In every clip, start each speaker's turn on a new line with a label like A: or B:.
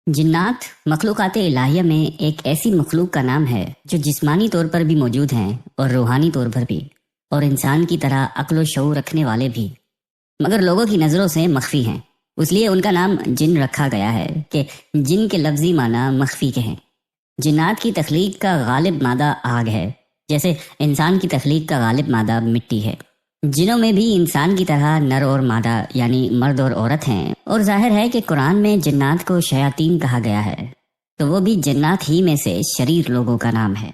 A: جنات مخلوقات الہیہ میں ایک ایسی مخلوق کا نام ہے جو جسمانی طور پر بھی موجود ہیں اور روحانی طور پر بھی، اور انسان کی طرح عقل و شعور رکھنے والے بھی، مگر لوگوں کی نظروں سے مخفی ہیں۔ اس لیے ان کا نام جن رکھا گیا ہے کہ جن کے لفظی معنی مخفی کے ہیں۔ جنات کی تخلیق کا غالب مادہ آگ ہے، جیسے انسان کی تخلیق کا غالب مادہ مٹی ہے۔ جنوں میں بھی انسان کی طرح نر اور مادہ یعنی مرد اور عورت ہیں، اور ظاہر ہے کہ قرآن میں جنات کو شیاطین کہا گیا ہے، تو وہ بھی جنات ہی میں سے شریر لوگوں کا نام ہے۔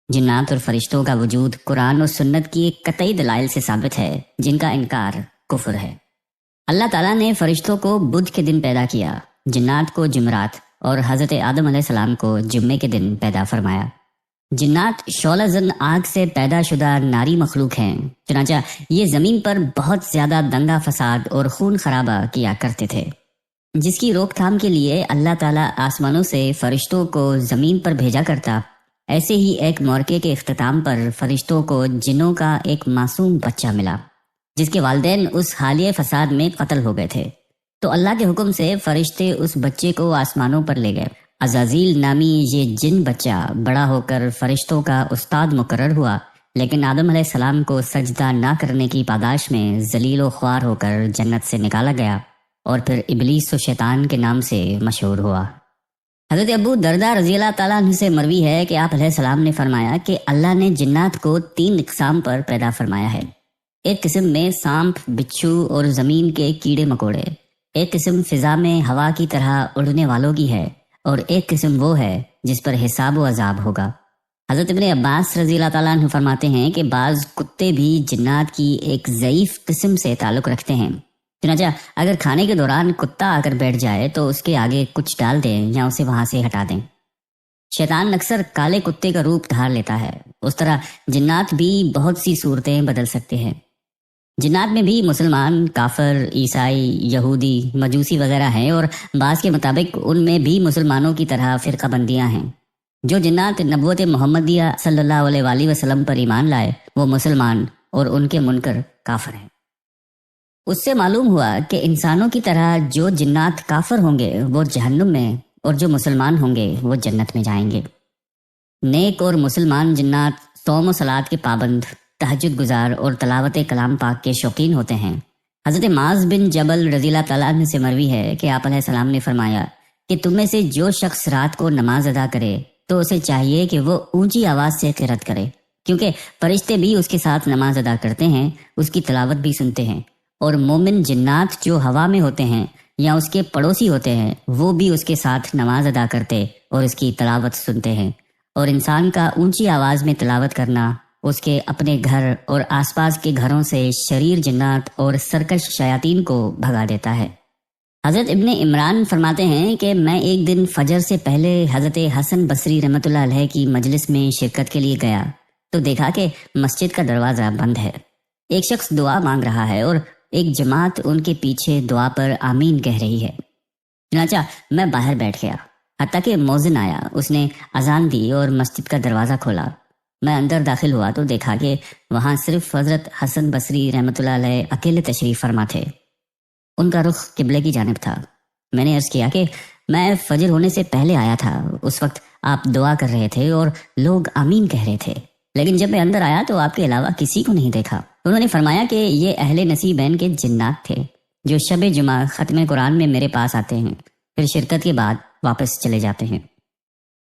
A: جنات اور فرشتوں کا وجود قرآن اور سنت کی ایک قطعی دلائل سے ثابت ہے، جن کا انکار کفر ہے۔ اللہ تعالیٰ نے فرشتوں کو بدھ کے دن پیدا کیا، جنات کو جمعرات اور حضرت آدم علیہ السلام کو جمعے کے دن پیدا فرمایا۔ جنات شعلہ زن آگ سے پیدا شدہ ناری مخلوق ہیں، چنانچہ یہ زمین پر بہت زیادہ دنگا فساد اور خون خرابہ کیا کرتے تھے، جس کی روک تھام کے لیے اللہ تعالیٰ آسمانوں سے فرشتوں کو زمین پر بھیجا کرتا۔ ایسے ہی ایک موقع کے اختتام پر فرشتوں کو جنوں کا ایک معصوم بچہ ملا، جس کے والدین اس حالیہ فساد میں قتل ہو گئے تھے، تو اللہ کے حکم سے فرشتے اس بچے کو آسمانوں پر لے گئے۔ عزازیل نامی یہ جن بچہ بڑا ہو کر فرشتوں کا استاد مقرر ہوا، لیکن آدم علیہ السلام کو سجدہ نہ کرنے کی پاداش میں ذلیل و خوار ہو کر جنت سے نکالا گیا، اور پھر ابلیس و شیطان کے نام سے مشہور ہوا۔ حضرت ابو درداء رضی اللہ تعالیٰ عنہ سے مروی ہے کہ آپ علیہ السلام نے فرمایا کہ اللہ نے جنات کو 3 اقسام پر پیدا فرمایا ہے۔ ایک قسم میں سانپ، بچھو اور زمین کے کیڑے مکوڑے، ایک قسم فضا میں ہوا کی طرح اڑنے والوں کی ہے، اور ایک قسم وہ ہے جس پر حساب و عذاب ہوگا۔ حضرت ابن عباس رضی اللہ تعالیٰ عنہ فرماتے ہیں کہ بعض کتے بھی جنات کی ایک ضعیف قسم سے تعلق رکھتے ہیں، چنانچہ اگر کھانے کے دوران کتا آ کر بیٹھ جائے تو اس کے آگے کچھ ڈال دیں یا اسے وہاں سے ہٹا دیں۔ شیطان اکثر کالے کتے کا روپ دھار لیتا ہے، اس طرح جنات بھی بہت سی صورتیں بدل سکتے ہیں۔ جنات میں بھی مسلمان، کافر، عیسائی، یہودی، مجوسی وغیرہ ہیں، اور بعض کے مطابق ان میں بھی مسلمانوں کی طرح فرقہ بندیاں ہیں۔ جو جنات نبوت محمدیہ صلی اللہ علیہ وآلہ وسلم پر ایمان لائے وہ مسلمان، اور ان کے منکر کافر ہیں۔ اس سے معلوم ہوا کہ انسانوں کی طرح جو جنات کافر ہوں گے وہ جہنم میں، اور جو مسلمان ہوں گے وہ جنت میں جائیں گے۔ نیک اور مسلمان جنات صوم و صلات کے پابند، تہجد گزار اور تلاوت کلام پاک کے شوقین ہوتے ہیں۔ حضرت معاذ بن جبل رضی اللہ تعالیٰ عنہ سے مروی ہے کہ آپ علیہ السلام نے فرمایا کہ تم میں سے جو شخص رات کو نماز ادا کرے تو اسے چاہیے کہ وہ اونچی آواز سے قرات کرے، کیونکہ فرشتے بھی اس کے ساتھ نماز ادا کرتے ہیں، اس کی تلاوت بھی سنتے ہیں، اور مومن جنات جو ہوا میں ہوتے ہیں یا اس کے پڑوسی ہوتے ہیں وہ بھی اس کے ساتھ نماز ادا کرتے اور اس کی تلاوت سنتے ہیں۔ اور انسان کا اونچی آواز میں تلاوت کرنا اس کے اپنے گھر اور آس پاس کے گھروں سے شریر جنات اور سرکش شیاطین کو بھگا دیتا ہے۔ حضرت ابن عمران فرماتے ہیں کہ میں ایک دن فجر سے پہلے حضرت حسن بصری رحمۃ اللہ علیہ کی مجلس میں شرکت کے لیے گیا تو دیکھا کہ مسجد کا دروازہ بند ہے۔ ایک شخص دعا مانگ رہا ہے اور ایک جماعت ان کے پیچھے دعا پر آمین کہہ رہی ہے۔ چنانچہ میں باہر بیٹھ گیا حتیٰ کہ مؤذن آیا، اس نے اذان دی اور مسجد کا دروازہ کھولا۔ میں اندر داخل ہوا تو دیکھا کہ وہاں صرف حضرت حسن بصری رحمۃ اللہ علیہ اکیلے تشریف فرما تھے۔ ان کا رخ قبلے کی جانب تھا۔ میں نے عرض کیا کہ میں فجر ہونے سے پہلے آیا تھا، اس وقت آپ دعا کر رہے تھے اور لوگ آمین کہہ رہے تھے، لیکن جب میں اندر آیا تو آپ کے علاوہ کسی کو نہیں دیکھا۔ انہوں نے فرمایا کہ یہ اہل نصیبین کے جنات تھے جو شب جمعہ ختم قرآن میں میرے پاس آتے ہیں، پھر شرکت کے بعد واپس چلے جاتے ہیں۔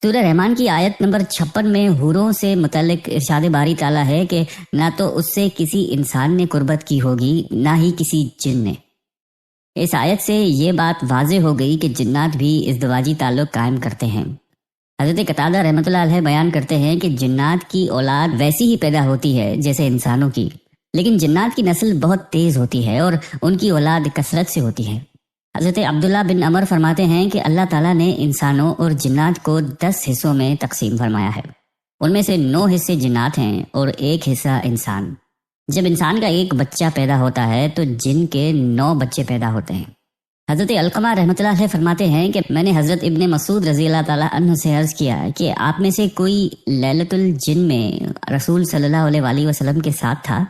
A: سورہ رحمان کی آیت نمبر 56 میں حوروں سے متعلق ارشاد باری تعالیٰ ہے کہ نہ تو اس سے کسی انسان نے قربت کی ہوگی نہ ہی کسی جن نے۔ اس آیت سے یہ بات واضح ہو گئی کہ جنات بھی ازدواجی تعلق قائم کرتے ہیں۔ حضرت قتادہ رحمۃ اللہ علیہ بیان کرتے ہیں کہ جنات کی اولاد ویسی ہی پیدا ہوتی ہے جیسے انسانوں کی، لیکن جنات کی نسل بہت تیز ہوتی ہے اور ان کی اولاد کثرت سے ہوتی ہے۔ حضرت عبداللہ بن عمر فرماتے ہیں کہ اللہ تعالیٰ نے انسانوں اور جنات کو 10 حصوں میں تقسیم فرمایا ہے، ان میں سے 9 حصے جنات ہیں اور 1 حصہ انسان۔ جب انسان کا ایک بچہ پیدا ہوتا ہے تو جن کے 9 بچے پیدا ہوتے ہیں۔ حضرت علقمہ رحمۃ اللہ علیہ فرماتے ہیں کہ میں نے حضرت ابن مسعود رضی اللہ تعالیٰ عنہ سے عرض کیا کہ آپ میں سے کوئی لیلۃ الجن میں رسول صلی اللہ علیہ وآلہ وسلم کے ساتھ تھا؟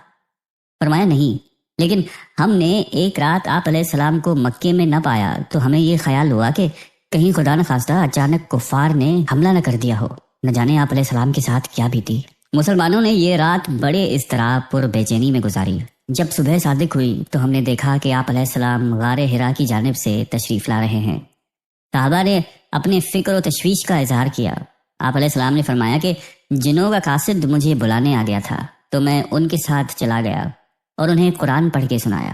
A: فرمایا نہیں، لیکن ہم نے ایک رات آپ علیہ السلام کو مکے میں نہ پایا تو ہمیں یہ خیال ہوا کہ کہیں خدا نخواستہ اچانک کفار نے حملہ نہ کر دیا ہو، نہ جانے آپ علیہ السلام کے ساتھ کیا بیتی۔ مسلمانوں نے یہ رات بڑے اضطراب پر بے چینی میں گزاری۔ جب صبح صادق ہوئی تو ہم نے دیکھا کہ آپ علیہ السلام غار حرا کی جانب سے تشریف لا رہے ہیں۔ صحابہ نے اپنے فکر و تشویش کا اظہار کیا۔ آپ علیہ السلام نے فرمایا کہ جنوں کا قاصد مجھے بلانے آ گیا تھا تو میں ان کے ساتھ چلا گیا اور انہیں قرآن پڑھ کے سنایا۔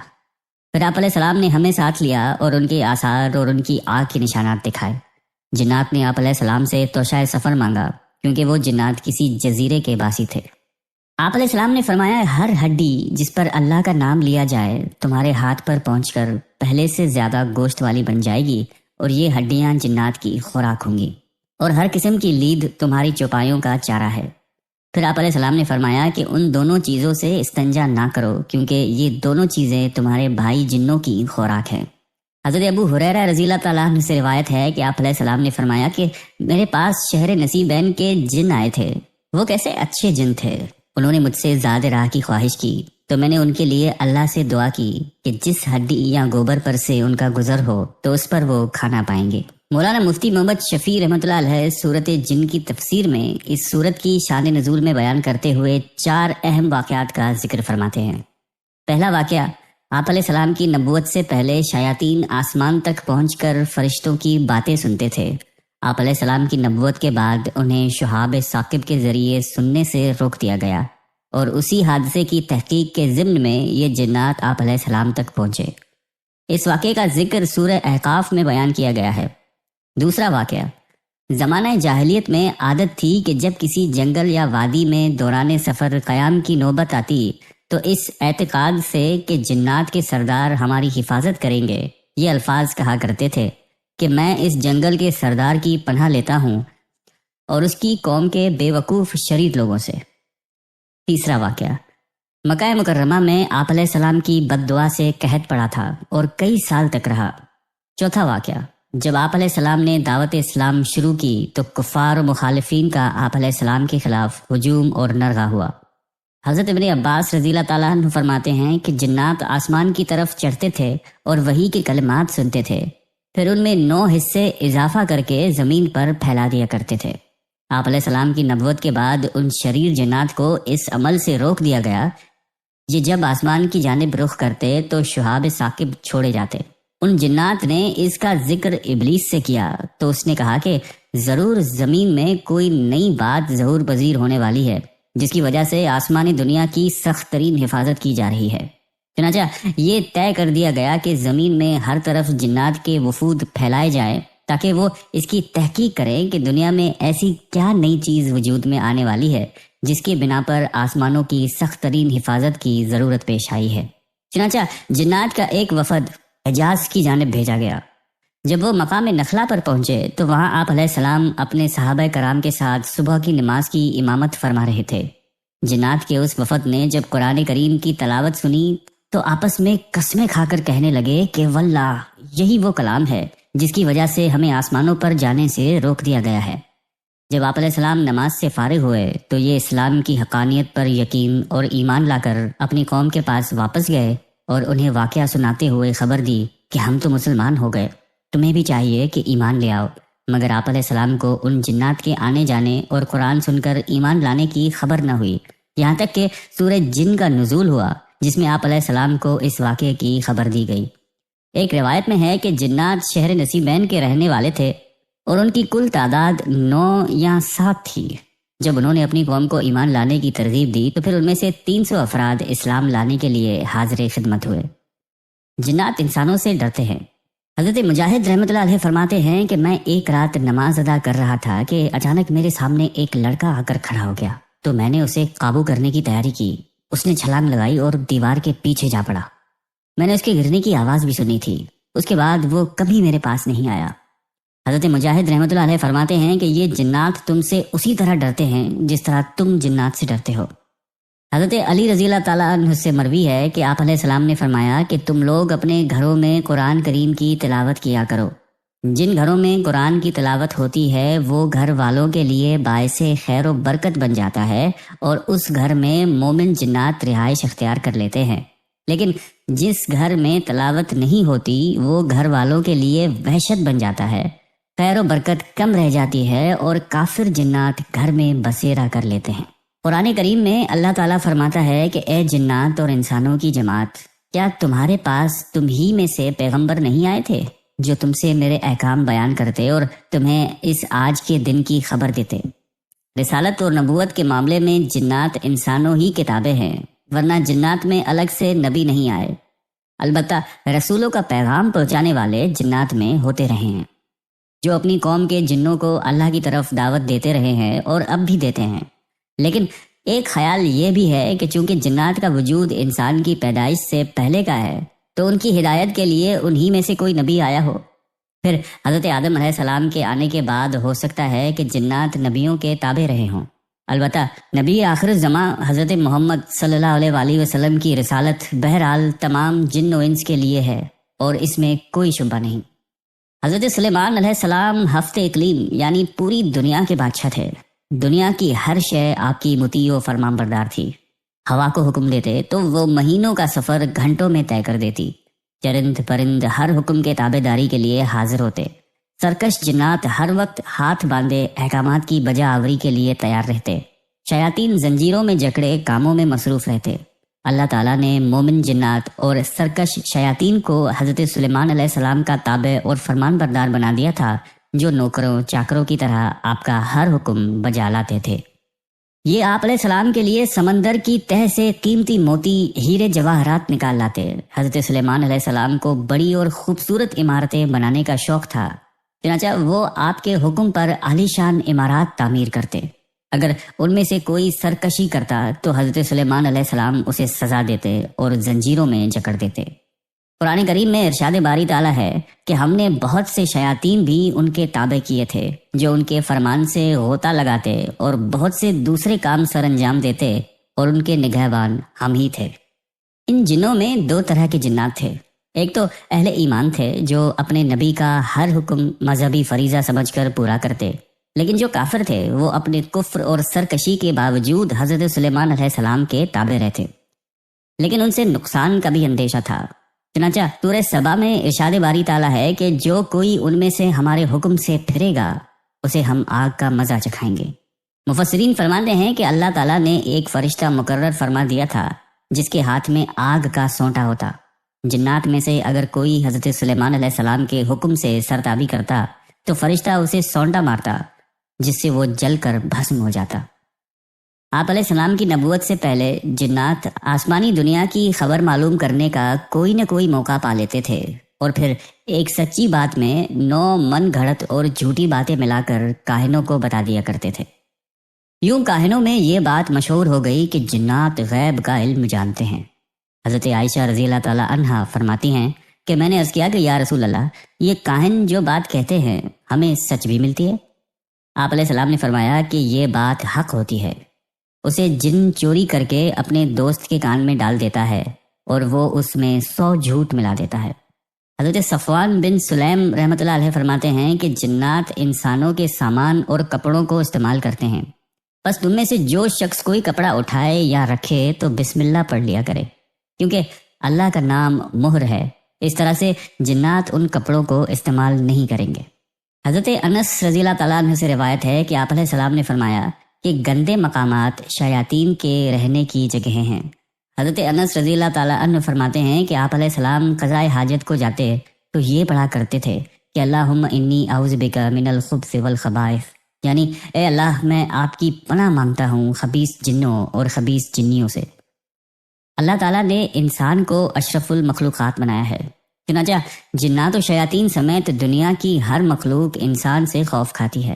A: پھر آپ علیہ السلام نے ہمیں ساتھ لیا اور ان کے آثار اور ان کی آنکھ کے نشانات دکھائے۔ جنات نے آپ علیہ السلام سے توشہ سفر مانگا کیونکہ وہ جنات کسی جزیرے کے باسی تھے۔ آپ علیہ السلام نے فرمایا ہر ہڈی جس پر اللہ کا نام لیا جائے تمہارے ہاتھ پر پہنچ کر پہلے سے زیادہ گوشت والی بن جائے گی، اور یہ ہڈیاں جنات کی خوراک ہوں گی، اور ہر قسم کی لید تمہاری چوپایوں کا چارہ ہے۔ پھر آپ علیہ السلام نے فرمایا کہ ان دونوں چیزوں سے استنجا نہ کرو کیونکہ یہ دونوں چیزیں تمہارے بھائی جنوں کی خوراک ہیں۔ حضرت ابو ہریرہ رضی اللہ تعالیٰ عنہ سے روایت ہے کہ آپ علیہ السلام نے فرمایا کہ میرے پاس شہر نصیبین کے جن آئے تھے، وہ کیسے اچھے جن تھے۔ انہوں نے مجھ سے زاد راہ کی خواہش کی تو میں نے ان کے لیے اللہ سے دعا کی کہ جس ہڈی یا گوبر پر سے ان کا گزر ہو تو اس پر وہ کھانا پائیں گے۔ مولانا مفتی محمد شفیع رحمۃ اللہ علیہ سورت جن کی تفسیر میں اس سورت کی شان نزول میں بیان کرتے ہوئے 4 اہم واقعات کا ذکر فرماتے ہیں۔ پہلا واقعہ، آپ علیہ السلام کی نبوت سے پہلے شیاطین آسمان تک پہنچ کر فرشتوں کی باتیں سنتے تھے۔ آپ علیہ السلام کی نبوت کے بعد انہیں شہاب ثاقب کے ذریعے سننے سے روک دیا گیا، اور اسی حادثے کی تحقیق کے ضمن میں یہ جنات آپ علیہ السلام تک پہنچے۔ اس واقعے کا ذکر سورہ احقاف میں بیان کیا گیا ہے۔ دوسرا واقعہ، زمانہ جاہلیت میں عادت تھی کہ جب کسی جنگل یا وادی میں دوران سفر قیام کی نوبت آتی تو اس اعتقاد سے کہ جنات کے سردار ہماری حفاظت کریں گے، یہ الفاظ کہا کرتے تھے کہ میں اس جنگل کے سردار کی پناہ لیتا ہوں اور اس کی قوم کے بے وقوف شریر لوگوں سے۔ تیسرا واقعہ، مکہ مکرمہ میں آپ علیہ السلام کی بد دعا سے قحط پڑا تھا اور کئی سال تک رہا۔ چوتھا واقعہ، جب آپ علیہ السلام نے دعوت اسلام شروع کی تو کفار و مخالفین کا آپ علیہ السلام کے خلاف ہجوم اور نرغہ ہوا۔ حضرت ابن عباس رضی اللہ تعالیٰ عنہ فرماتے ہیں کہ جنات آسمان کی طرف چڑھتے تھے اور وحی کے کلمات سنتے تھے، پھر ان میں 9 حصے اضافہ کر کے زمین پر پھیلا دیا کرتے تھے۔ آپ علیہ السلام کی نبوت کے بعد ان شریر جنات کو اس عمل سے روک دیا گیا۔ یہ جب آسمان کی جانب رخ کرتے تو شہاب ثاقب چھوڑے جاتے۔ ان جنات نے اس کا ذکر ابلیس سے کیا تو اس نے کہا کہ ضرور زمین میں کوئی نئی بات ظہور پذیر ہونے والی ہے جس کی وجہ سے آسمانی دنیا کی سخت ترین حفاظت کی جا رہی ہے۔ چنانچہ یہ طے کر دیا گیا کہ زمین میں ہر طرف جنات کے وفود پھیلائے جائیں تاکہ وہ اس کی تحقیق کریں کہ دنیا میں ایسی کیا نئی چیز وجود میں آنے والی ہے جس کی بنا پر آسمانوں کی سخت ترین حفاظت کی ضرورت پیش آئی ہے۔ چنانچہ جنات کا ایک وفد حجاز کی جانب بھیجا گیا۔ جب وہ مقام نخلا پر پہنچے تو وہاں آپ علیہ السلام اپنے صحابہ کرام کے ساتھ صبح کی نماز کی امامت فرما رہے تھے۔ جنات کے اس وفد نے جب قرآن کریم کی تلاوت سنی تو آپس میں قسمیں کھا کر کہنے لگے کہ واللہ یہی وہ کلام ہے جس کی وجہ سے ہمیں آسمانوں پر جانے سے روک دیا گیا ہے۔ جب آپ علیہ السلام نماز سے فارغ ہوئے تو یہ اسلام کی حقانیت پر یقین اور ایمان لا کر اپنی قوم کے پاس واپس گئے اور انہیں واقعہ سناتے ہوئے خبر دی کہ ہم تو مسلمان ہو گئے، تمہیں بھی چاہیے کہ ایمان لے آؤ۔ مگر آپ علیہ السلام کو ان جنات کے آنے جانے اور قرآن سن کر ایمان لانے کی خبر نہ ہوئی، یہاں تک کہ سورہ جن کا نزول ہوا جس میں آپ علیہ السلام کو اس واقعے کی خبر دی گئی۔ ایک روایت میں ہے کہ جنات شہر نصیبین کے رہنے والے تھے اور ان کی کل تعداد 9 یا 7 تھی۔ جب انہوں نے اپنی قوم کو ایمان لانے کی ترغیب دی تو پھر ان میں سے 300 افراد اسلام لانے کے لیے حاضر خدمت ہوئے۔ جنات انسانوں سے ڈرتے ہیں۔ حضرت مجاہد رحمۃ اللہ علیہ فرماتے ہیں کہ میں ایک رات نماز ادا کر رہا تھا کہ اچانک میرے سامنے ایک لڑکا آ کر کھڑا ہو گیا تو میں نے اسے قابو کرنے کی تیاری کی۔ اس نے چھلانگ لگائی اور دیوار کے پیچھے جا پڑا۔ میں نے اس کے گرنے کی آواز بھی سنی تھی۔ اس کے بعد وہ کبھی میرے پاس نہیں آیا۔ حضرت مجاہد رحمۃ اللہ علیہ فرماتے ہیں کہ یہ جنات تم سے اسی طرح ڈرتے ہیں جس طرح تم جنات سے ڈرتے ہو۔ حضرت علی رضی اللہ تعالیٰ عنہ سے مروی ہے کہ آپ علیہ السلام نے فرمایا کہ تم لوگ اپنے گھروں میں قرآن کریم کی تلاوت کیا کرو۔ جن گھروں میں قرآن کی تلاوت ہوتی ہے وہ گھر والوں کے لیے باعث خیر و برکت بن جاتا ہے اور اس گھر میں مومن جنات رہائش اختیار کر لیتے ہیں، لیکن جس گھر میں تلاوت نہیں ہوتی وہ گھر والوں کے لیے وحشت بن جاتا ہے خیر و برکت کم رہ جاتی ہے اور کافر جنات گھر میں بسیرا کر لیتے ہیں۔ قرآن کریم میں اللہ تعالیٰ فرماتا ہے کہ اے جنات اور انسانوں کی جماعت، کیا تمہارے پاس تم ہی میں سے پیغمبر نہیں آئے تھے جو تم سے میرے احکام بیان کرتے اور تمہیں اس آج کے دن کی خبر دیتے؟ رسالت اور نبوت کے معاملے میں جنات انسانوں ہی کتابیں ہیں، ورنہ جنات میں الگ سے نبی نہیں آئے۔ البتہ رسولوں کا پیغام پہنچانے والے جنات میں ہوتے رہے ہیں، جو اپنی قوم کے جنوں کو اللہ کی طرف دعوت دیتے رہے ہیں اور اب بھی دیتے ہیں۔ لیکن ایک خیال یہ بھی ہے کہ چونکہ جنات کا وجود انسان کی پیدائش سے پہلے کا ہے تو ان کی ہدایت کے لیے انہی میں سے کوئی نبی آیا ہو۔ پھر حضرت آدم علیہ السلام کے آنے کے بعد ہو سکتا ہے کہ جنات نبیوں کے تابع رہے ہوں۔ البتہ نبی آخر الزماں حضرت محمد صلی اللہ علیہ وآلہ وسلم کی رسالت بہرحال تمام جن و انس کے لیے ہے اور اس میں کوئی شبہ نہیں۔ حضرت سلیمان علیہ السلام ہفت اقلیم یعنی پوری دنیا کے بادشاہ تھے۔ دنیا کی ہر شے آپ کی مطیع و فرمان بردار تھی۔ ہوا کو حکم دیتے تو وہ مہینوں کا سفر گھنٹوں میں طے کر دیتی۔ چرند پرند ہر حکم کے تابع داری کے لیے حاضر ہوتے۔ سرکش جنات ہر وقت ہاتھ باندھے احکامات کی بجا آوری کے لیے تیار رہتے۔ شیاطین زنجیروں میں جکڑے کاموں میں مصروف رہتے۔ اللہ تعالیٰ نے مومن جنات اور سرکش شیاطین کو حضرت سلیمان علیہ السلام کا تابع اور فرمان بردار بنا دیا تھا، جو نوکروں چاکروں کی طرح آپ کا ہر حکم بجا لاتے تھے۔ یہ آپ علیہ السلام کے لیے سمندر کی تہ سے قیمتی موتی ہیرے جواہرات نکال لاتے۔ حضرت سلیمان علیہ السلام کو بڑی اور خوبصورت عمارتیں بنانے کا شوق تھا، چنانچہ وہ آپ کے حکم پر عالی شان عمارات تعمیر کرتے۔ اگر ان میں سے کوئی سرکشی کرتا تو حضرت سلیمان علیہ السلام اسے سزا دیتے اور زنجیروں میں جکڑ دیتے۔ قرآن کریم میں ارشاد باری تعالیٰ ہے کہ ہم نے بہت سے شیاطین بھی ان کے تابع کیے تھے، جو ان کے فرمان سے غوطہ لگاتے اور بہت سے دوسرے کام سر انجام دیتے، اور ان کے نگہبان ہم ہی تھے۔ ان جنوں میں دو طرح کے جنات تھے۔ ایک تو اہل ایمان تھے جو اپنے نبی کا ہر حکم مذہبی فریضہ سمجھ کر پورا کرتے، لیکن جو کافر تھے وہ اپنے کفر اور سرکشی کے باوجود حضرت سلیمان علیہ السلام کے تابع رہتے، لیکن ان سے نقصان کا بھی اندیشہ تھا۔ چنانچہ سورہ سبا میں ارشاد باری تعالیٰ ہے کہ جو کوئی ان میں سے ہمارے حکم سے پھرے گا اسے ہم آگ کا مزہ چکھائیں گے۔ مفسرین فرماتے ہیں کہ اللہ تعالیٰ نے ایک فرشتہ مقرر فرما دیا تھا جس کے ہاتھ میں آگ کا سونٹا ہوتا۔ جنات میں سے اگر کوئی حضرت سلیمان علیہ السلام کے حکم سے سرتابی کرتا تو فرشتہ اسے سونٹا مارتا، جس سے وہ جل کر بھسم ہو جاتا۔ آپ علیہ السلام کی نبوت سے پہلے جنات آسمانی دنیا کی خبر معلوم کرنے کا کوئی نہ کوئی موقع پا لیتے تھے، اور پھر ایک سچی بات میں 9 من گھڑت اور جھوٹی باتیں ملا کر کاہنوں کو بتا دیا کرتے تھے۔ یوں کاہنوں میں یہ بات مشہور ہو گئی کہ جنات غیب کا علم جانتے ہیں۔ حضرت عائشہ رضی اللہ تعالی عنہا فرماتی ہیں کہ میں نے عرض کیا کہ یا رسول اللہ، یہ کاہن جو بات کہتے ہیں ہمیں سچ بھی ملتی ہے؟ آپ علیہ السلام نے فرمایا کہ یہ بات حق ہوتی ہے۔ اسے جن چوری کر کے اپنے دوست کے کان میں ڈال دیتا ہے اور وہ اس میں 100 جھوٹ ملا دیتا ہے۔ حضرت صفوان بن سلیم رحمۃ اللہ علیہ فرماتے ہیں کہ جنات انسانوں کے سامان اور کپڑوں کو استعمال کرتے ہیں، بس تم میں سے جو شخص کوئی کپڑا اٹھائے یا رکھے تو بسم اللہ پڑھ لیا کرے، کیونکہ اللہ کا نام مہر ہے۔ اس طرح سے جنات ان کپڑوں کو استعمال نہیں کریں گے۔ حضرت انس رضی اللہ تعالیٰ عنہ سے روایت ہے کہ آپ علیہ السلام نے فرمایا کہ گندے مقامات شیاطین کے رہنے کی جگہیں ہیں۔ حضرت انس رضی اللہ تعالیٰ عنہ فرماتے ہیں کہ آپ علیہ السلام قضائے حاجت کو جاتے تو یہ پڑھا کرتے تھے کہ اللہم انی اعوذ بک من الخبث والخبائث، یعنی اے اللہ میں آپ کی پناہ مانگتا ہوں خبیث جنوں اور خبیث جنیوں سے۔ اللہ تعالیٰ نے انسان کو اشرف المخلوقات بنایا ہے، چنانچہ جنات و شیاطین سمیت دنیا کی ہر مخلوق انسان سے خوف کھاتی ہے۔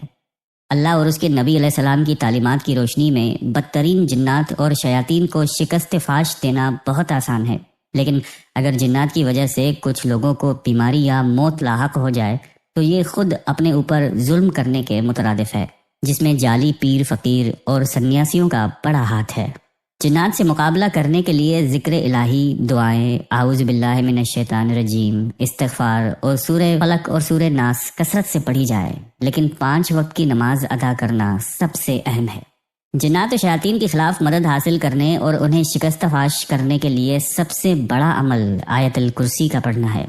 A: اللہ اور اس کے نبی علیہ السلام کی تعلیمات کی روشنی میں بدترین جنات اور شیاطین کو شکست فاش دینا بہت آسان ہے، لیکن اگر جنات کی وجہ سے کچھ لوگوں کو بیماری یا موت لاحق ہو جائے تو یہ خود اپنے اوپر ظلم کرنے کے مترادف ہے، جس میں جعلی پیر فقیر اور سنیاسیوں کا بڑا ہاتھ ہے۔ جنات سے مقابلہ کرنے کے لیے ذکر الہی، دعائیں، اعوذ باللہ من الشیطان الرجیم، استغفار اور سورہ فلق اور سورہ ناس کثرت سے پڑھی جائے، لیکن 5 وقت کی نماز ادا کرنا سب سے اہم ہے۔ جنات و شیاطین کے خلاف مدد حاصل کرنے اور انہیں شکست فاش کرنے کے لیے سب سے بڑا عمل آیت الکرسی کا پڑھنا ہے۔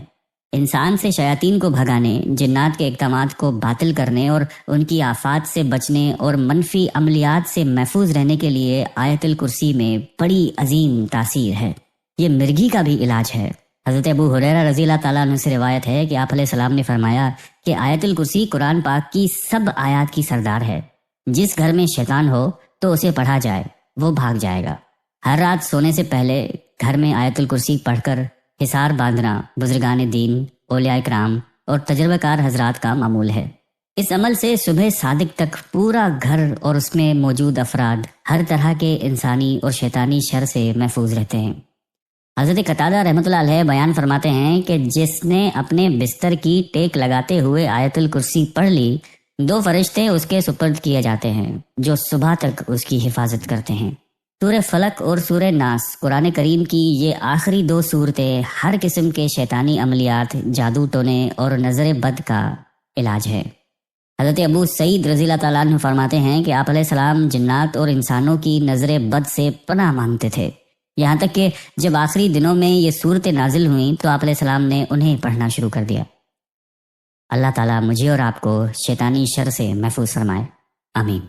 A: انسان سے شیاطین کو بھگانے، جنات کے اقدامات کو باطل کرنے اور ان کی آفات سے بچنے اور منفی عملیات سے محفوظ رہنے کے لیے آیت الکرسی میں بڑی عظیم تاثیر ہے۔ یہ مرگی کا بھی علاج ہے۔ حضرت ابو ہریرہ رضی اللہ تعالیٰ عنہ سے روایت ہے کہ آپ علیہ السلام نے فرمایا کہ آیت الکرسی قرآن پاک کی سب آیات کی سردار ہے۔ جس گھر میں شیطان ہو تو اسے پڑھا جائے، وہ بھاگ جائے گا۔ ہر رات سونے سے پہلے گھر میں آیت الکرسی پڑھ کر حصار باندھنا بزرگان دین، اولیاء کرام اور تجربہ کار حضرات کا معمول ہے۔ اس عمل سے صبح صادق تک پورا گھر اور اس میں موجود افراد ہر طرح کے انسانی اور شیطانی شر سے محفوظ رہتے ہیں۔ حضرت قتادہ رحمۃ اللہ علیہ بیان فرماتے ہیں کہ جس نے اپنے بستر کی ٹیک لگاتے ہوئے آیت الکرسی پڑھ لی، 2 فرشتے اس کے سپرد کیے جاتے ہیں جو صبح تک اس کی حفاظت کرتے ہیں۔ سورہ فلق اور سورہ ناس قرآن کریم کی یہ آخری 2 صورتیں ہر قسم کے شیطانی عملیات، جادو ٹونے اور نظر بد کا علاج ہے۔ حضرت ابو سعید رضی اللہ تعالیٰ عنہ فرماتے ہیں کہ آپ علیہ السلام جنات اور انسانوں کی نظر بد سے پناہ مانگتے تھے، یہاں تک کہ جب آخری دنوں میں یہ صورتیں نازل ہوئیں تو آپ علیہ السلام نے انہیں پڑھنا شروع کر دیا۔ اللہ تعالیٰ مجھے اور آپ کو شیطانی شر سے محفوظ فرمائے، آمین۔